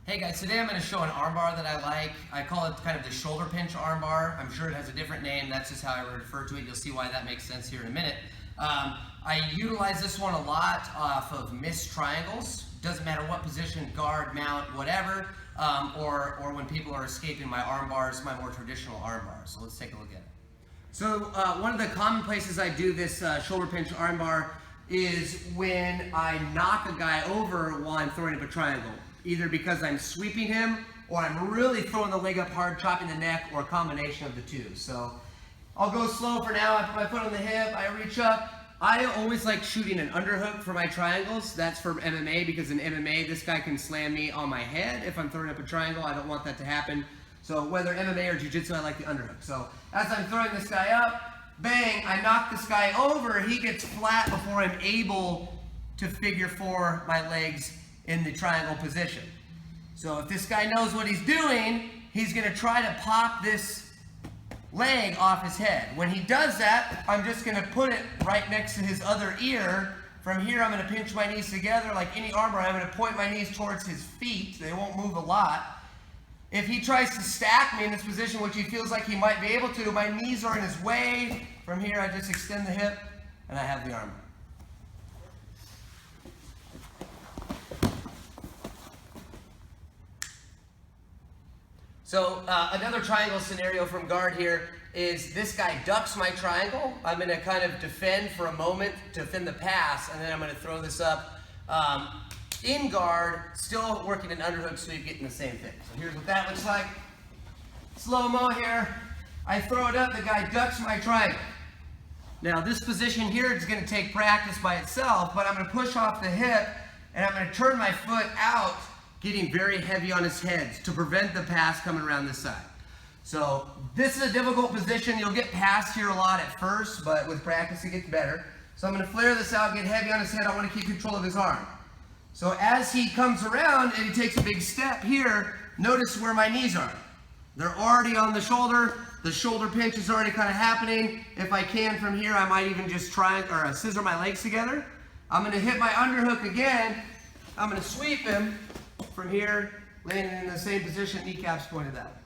Hey guys, today I'm going to show an armbar that I like. I call it kind of the shoulder pinch armbar. I'm sure it has a different name. That's just how I refer to it. You'll see why that makes sense here in a minute. I utilize this one a lot off of missed triangles. Doesn't matter what position, guard, mount, whatever, or when people are escaping my arm bars, my more traditional arm bars. So let's take a look at it. So one of the common places I do this shoulder pinch armbar is when I knock a guy over while I'm throwing up a triangle. Either because I'm sweeping him, or I'm really throwing the leg up hard, chopping the neck, or a combination of the two. So I'll go slow for now. I put my foot on the hip, I reach up. I always like shooting an underhook for my triangles. That's for MMA, because in MMA, this guy can slam me on my head if I'm throwing up a triangle. I don't want that to happen. So whether MMA or jiu-jitsu, I like the underhook. So as I'm throwing this guy up, bang, I knock this guy over. He gets flat before I'm able to figure four my legs in the triangle position. So if this guy knows what he's doing, he's gonna try to pop this leg off his head. When he does that, I'm just gonna put it right next to his other ear. From here, I'm gonna pinch my knees together like any armbar. I'm gonna point my knees towards his feet. They won't move a lot. If he tries to stack me in this position, which he feels like he might be able to, my knees are in his way. From here, I just extend the hip and I have the armbar. So another triangle scenario from guard here is this guy ducks my triangle. I'm going to kind of defend for a moment, defend the pass, and then I'm going to throw this up in guard, still working an underhook sweep, getting the same thing. So here's what that looks like. Slow-mo here. I throw it up, the guy ducks my triangle. Now this position here is going to take practice by itself, but I'm going to push off the hip, and I'm going to turn my foot out, getting very heavy on his head to prevent the pass coming around this side. So this is a difficult position. You'll get passed here a lot at first, but with practice it gets better. So I'm going to flare this out, get heavy on his head. I want to keep control of his arm. So as he comes around and he takes a big step here, notice where my knees are. They're already on the shoulder. The shoulder pinch is already kind of happening. If I can from here, I might even just try or scissor my legs together. I'm going to hit my underhook again. I'm going to sweep him from here, landing in the same position, kneecaps pointed out.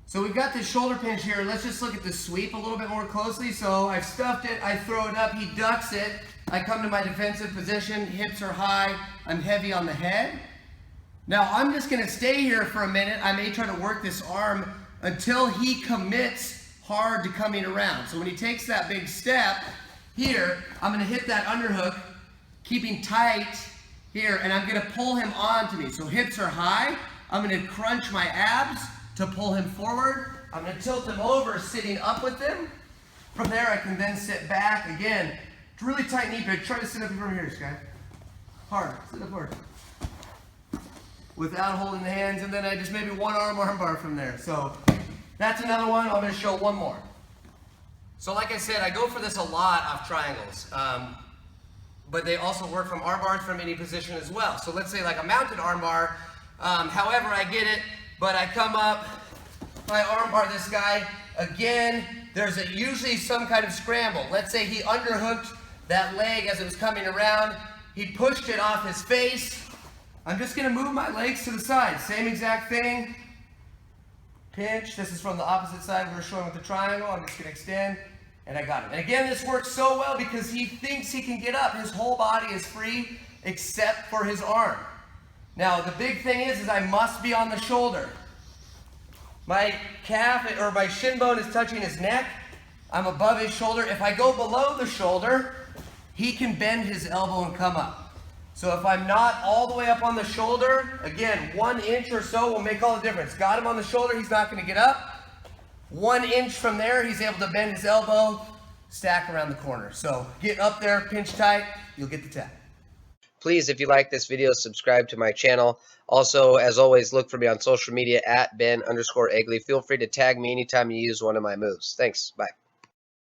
So we've got this shoulder pinch here. Let's just look at the sweep a little bit more closely. So I've stuffed it, I throw it up, he ducks it. I come to my defensive position, hips are high, I'm heavy on the head. Now I'm just gonna stay here for a minute. I may try to work this arm until he commits hard to coming around. So when he takes that big step here, I'm gonna hit that underhook, keeping tight here, and I'm gonna pull him onto me. So hips are high. I'm gonna crunch my abs to pull him forward. I'm gonna tilt him over, sitting up with him. From there, I can then sit back. Again, it's really tight knee pinch. Try to sit up from here, Sky. Hard, sit up hard. Without holding the hands, and then I just maybe one arm bar from there. So that's another one. I'm gonna show one more. So like I said, I go for this a lot off triangles. But they also work from arm bars from any position as well. So let's say like a mounted arm bar, however I get it, but I come up, I arm bar this guy. Again, there's usually some kind of scramble. Let's say he underhooked that leg as it was coming around. He pushed it off his face. I'm just gonna move my legs to the side. Same exact thing. Pinch, this is from the opposite side we were showing with the triangle. I'm just gonna extend. And I got him. And again, this works so well because he thinks he can get up. His whole body is free except for his arm. Now, the big thing is I must be on the shoulder. My calf or my shin bone is touching his neck. I'm above his shoulder. If I go below the shoulder, he can bend his elbow and come up. So if I'm not all the way up on the shoulder, again, 1 inch or so will make all the difference. Got him on the shoulder, he's not going to get up. 1 inch from there, he's able to bend his elbow, stack around the corner. So get up there, pinch tight, you'll get the tap. Please, if you like this video, subscribe to my channel. Also, as always, look for me on social media at Ben_Egli. Feel free to tag me anytime you use one of my moves. Thanks. Bye.